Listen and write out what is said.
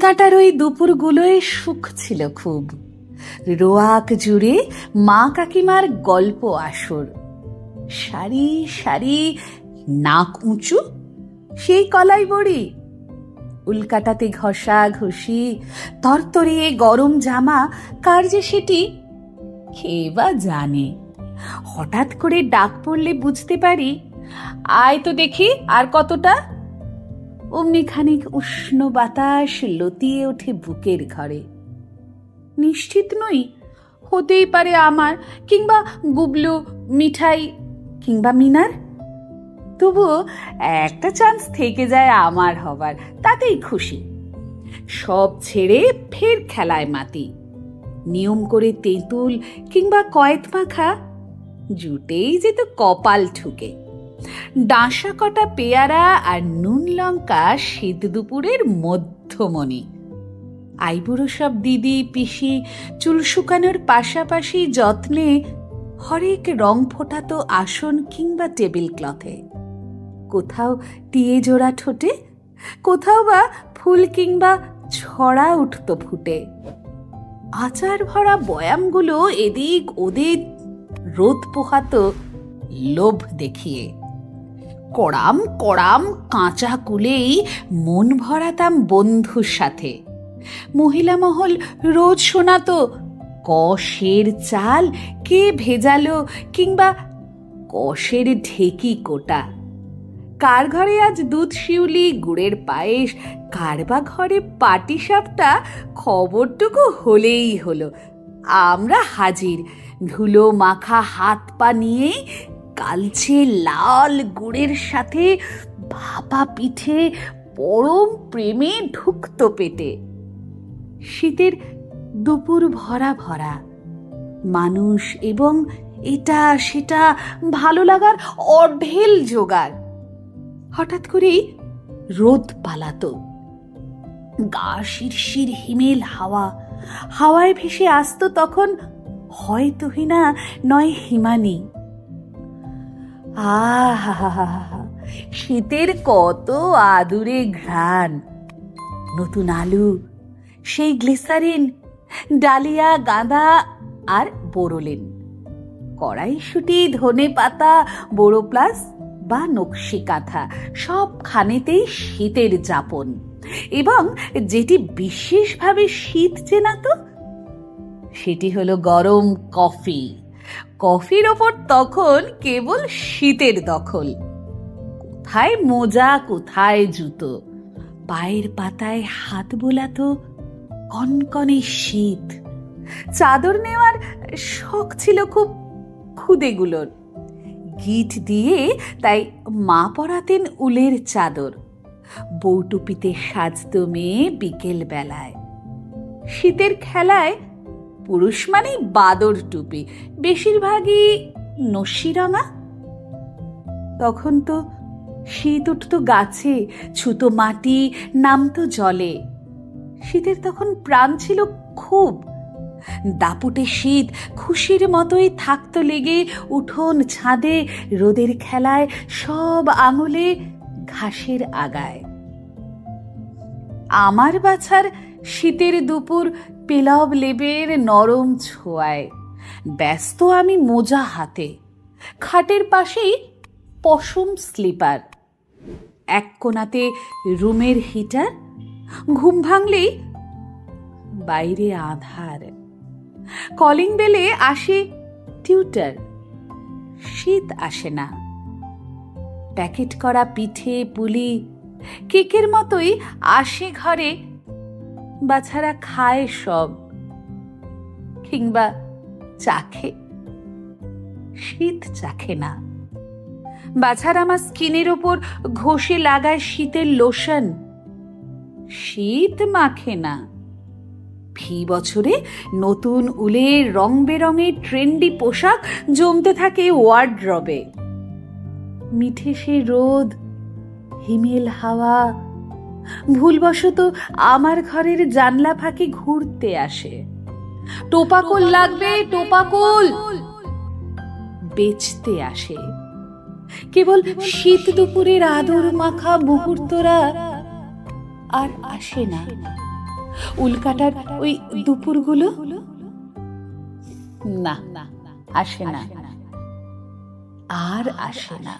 কলকাতার ওই দুপুরগুলোয় সুখ ছিল খুব। রোয়াক জুড়ে মা কাকিমার গল্প আসর, সারি সারি নাক উঁচু সেই কলাই বড়ি, উল্কাটাতে ঘষা ঘষি, তরতরে গরম জামা কার যে সেটি কে বা জানে। হঠাৎ করে ডাক পড়লে বুঝতে পারি, আয় তো দেখি আর কতটা। অমনি খানিক উষ্ণ বাতাস লতিয়ে ওঠে বুকের ঘরে। নিশ্চিত নই, হতেই পারে আমার, কিংবা গুবলু, মিঠাই, কিংবা মিনার। তবুও একটা চান্স থেকে যায় আমার হবার, তাতেই খুশি। সব ছেড়ে ফের খেলায় মাতি। নিয়ম করে তেঁতুল কিংবা কয়েত মাখা জুটেই যেত কপাল ঠুকে। ডাঁশা কটা পেয়ারা আর নুন লঙ্কা শীত দুপুরের মধ্যমণি। আইবুড়ো সব দিদি পিসি চুল শুকানোর পাশাপাশি যত্নে হরেক রং ফোটাতো আসন কিংবা টেবিল ক্লথে। কোথাও টিয়ে জোড়া ঠোঁটে, কোথাও বা ফুল কিংবা ছড়া উঠত ফুটে। আচার ভরা বয়ামগুলো এদিক ওদিক রোদ পোহাতো লোভ দেখিয়ে। কড়াম কড়াম কাঁচা কুলেই মন ভরাতাম বন্ধুর সাথে। মহিলা মহল রোজ শোনাতো কষের চাল কে ভেজালো, কিংবা কষের ঢেকি কোটা। কার ঘরে আজ দুধ শিউলি গুড়ের পায়েস, কার বা ঘরে পাটিসাপটা, খবরটুকু হলেই হলো আমরা হাজির। ধুলো মাখা হাত পা নিয়ে কালচে লাল গুড়ের সাথে ভাপা পিঠে পরম প্রেমে ঢুকত পেটে। শীতের দুপুর ভরা ভরা মানুষ এবং এটা সেটা ভালো লাগার অঢেল জোগাড়। হঠাৎ করেই রোদ পালাতো। গা শিরশির হিমেল হাওয়া, হাওয়ায় ভেসে আসতো তখন হয় তুহিনা নয় হিমানি। আহা, শীতের কত আদুরে ঘ্রাণ। নতুন আলু, সেই গ্লিসারিন, ডালিয়া, গাঁদা আর বোরোলিন, কড়াইশুঁটি, ধনে পাতা, বোরোপ্লাস বা নকশি কাঁথা, সব খানেতেই শীতের যাপন। এবং যেটি বিশেষভাবে শীত চেনাতো সেটি হলো গরম কফি। কফির ওপর তখন কেবল শীতের দখল। কোথায় মোজা, কোথায় জুতো, পায়ের পাতায় হাত বোলাতো কনকনে শীত। চাদর নেওয়ার শখ ছিল খুব খুদেগুলোর। গিট দিয়ে তাই মা পরাতেন উলের চাদর। বউটুপিতে সাজতো মেয়ে বিকেল বেলায়। শীতের খেলায় পুরুষ মানেই বাদর টুপি, বেশিরভাগই নস্যিরঙা। তখন তো শীত উঠত গাছে, ছুতো মাটি, নামতো জলে। শীতের তখন প্রাণ ছিল খুব। দাপুটে শীত খুশির মতোই থাকতো লেগে উঠোন, ছাদে, রোদের খেলায়, সব আঙুলে, ঘাসের আগায়। আমার বাছার শীতের দুপুর পেলব লেবের নরম ছোঁয়ায়। ব্যস্ত আমি মোজা হাতে, খাটের পাশেই পশম স্লিপার, এক কোণাতে রুমের হিটার। ঘুম ভাঙলেই বাইরে আধার। কলিং বেলে আসে টিউটার, শীত আসে না। প্যাকেট করা পিঠে পুলি কেকের মতোই আসে ঘরে। বাছারা খায় সব, কিংবা চাখে, শীত চাখে না। বাছারা আমার স্কিনের ওপর ঘষে লাগায় শীতের লোশন, শীত মাখে না। ফি বছরে নতুন উলের রং বেরঙের ট্রেন্ডি পোশাক জমতে থাকে ওয়ার্ডরবে। মিঠে সে রোদ, হিমেল হাওয়া ভুলবশত আমার ঘরের জানলা ফাঁকে ঘুরতে আসে। টোপাকল লাগবে, টোপাকল বেচতে আসে। কেবল শীত দুপুরের আদর মাখা মুহূর্তরা আর আসে না। উল্কাটার ওই দুপুরগুলো? না, আসে না, আর আসে না।